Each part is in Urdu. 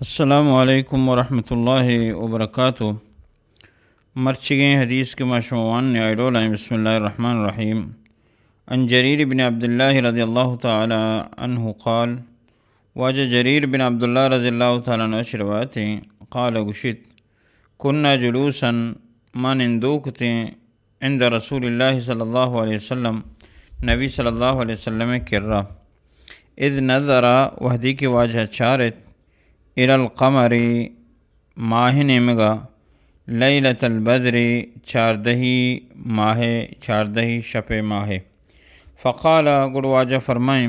السلام علیکم ورحمۃ اللہ وبرکاتہ۔ مرچگیں حدیث کے مشموعان نے بسم اللہ الرحمن الرحیم۔ عن جریر بن عبداللہ رضی اللہ تعالی عنہ قال، واجہ جریر بن عبداللہ رضی اللہ تعالیٰ عنہ سے روایت ہیں، قال گشت کننا جلوسا ما نندوکتیں عند رسول اللہ صلی اللہ علیہ وسلم، نبی صلی اللہ علیہ وسلم کرہ، اذ نظر وحدی کی واجہ چارت الى القمر ماہ نمگا، لیلۃ البدر چاردہی ماہ چاردہی شپ ماہ، فقال گڑواجہ فرمائیں،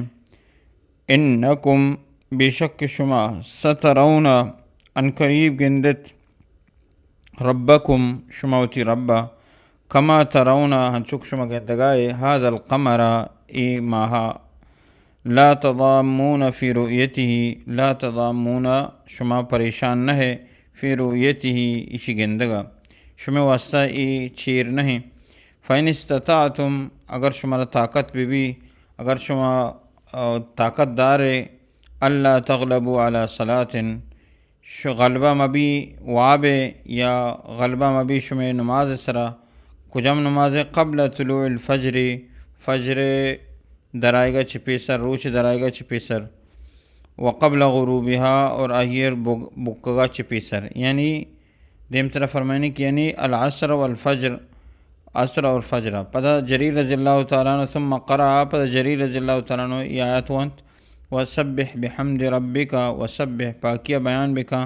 انکم بے شک شما سترون ان قریب گندت ربکم شموتی ربا، کما ترون ہنچک شما گندگائے هذا القمر ای ماہا، لا تضامون فی رؤیته لا تضامون شما پریشان نہ ہے فی رؤیته اسی گندگا شما واسطہ ای چیر نہیں، فإن استطعتم اگر شما طاقت بھی اگر شما طاقت دار اللہ تغلبوا علی صلاۃ غلبہ مبی واب یا غلبہ مبی شما نماز سرا کجم نماز قبل طلوع الفجر فجر درائے گا چپیسر روچ درائے گا چپیسر، وقبل غروبها اور آہیر بکگا چپیسر، یعنی دیم طرح فرمائنے کی یعنی العصر والفجر عصر اور فجر۔ پدا جریر رضی اللہ تعالیٰ عنہ ثم قرأ پدا جریر رضی اللہ تعالیٰ عنہ یہ آیات وانت، وسبح بحمد ربک وسبح پاکیہ بیان بکا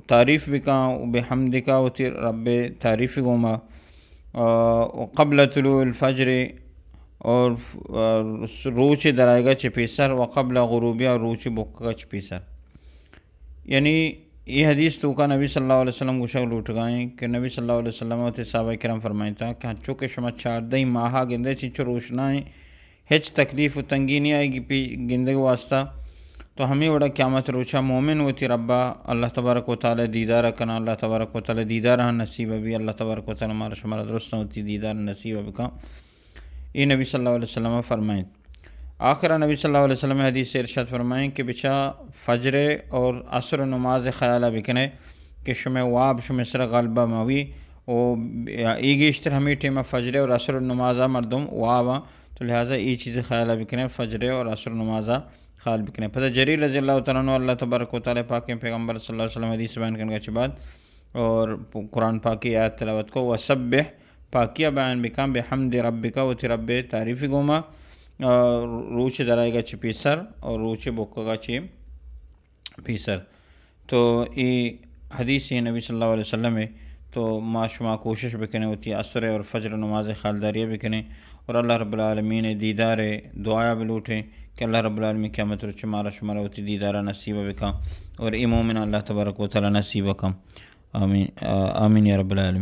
تعریف بکا بحمدکا وتی رب تعریف گوما، وقبل طلوع الفجر اور روچ درائے گا چپیسر، وقبل غروبیہ اور روچ بک گا چپیسر۔ یعنی یہ حدیث تو کا نبی صلی اللہ علیہ وسلم گوشہ لوٹ گائیں کہ نبی صلی اللہ علیہ وسلم تے صحابہ کرام فرمائیں تھا کہ ہنچو کہ شما چاردہی ماہا گندے چنچو روشنائیں ہچ تکلیف و تنگی نہیں آئے گی پی گندے واسطہ، تو ہمیں وڑا قیامت روچہ مومن ہوتی ربا اللہ تبارک و تعالی دیدار کنا، اللہ تبارک و تعالی دیدار نصیب بھی، اللہ تبارک و تعالی ہمارا شمارا درست ہوتی دیدار نصیب بکا، یہ نبی صلی اللہ علیہ وسلم فرمائیں۔ آخرہ نبی صلی اللہ علیہ وسلم حدیث سے ارشاد فرمائیں کہ بچا فجر اور عصر نماز خیالہ بکنے کہ شمع واب شمع سر غلبہ موی او ایگیشتر ہمیں ٹیمہ فجر اور عصر نمازہ مردم وابا، تو لہٰذا یہ چیزیں خیالہ بکنے فجر اور عصر نمازہ خیال بکنے۔ پتہ جریر رضی اللہ تعالیٰ عنہ اللہ تبارک و تعالیٰ پاک پیغمبر صلی اللہ علیہ وسلم حدیث بیان کرنے کے بعد اور قرآن پاک کی آیت تلاوت کو وسبح پاکیہ بیان بکام بحمد ربکا وتی رب تعریفی گوما، روچ درائے گا چپیسر اور روچ بکا گا چی پیسر۔ تو یہ حدیث نبی صلی اللہ علیہ وسلم ہے، تو ما شما کوشش بکنے ہوتی عصر اور فجر نماز خالداریہ بکنے، اور اللہ رب العالمین دیدار دعایا بلوٹیں کہ اللہ رب العالمین قیامت روچ مارا شمارا ہوتی دیدارہ نصیبہ بکا، اور مومن اللہ تبارک و تعالی نصیبہ کم۔ آمین آمین یا رب العالمین۔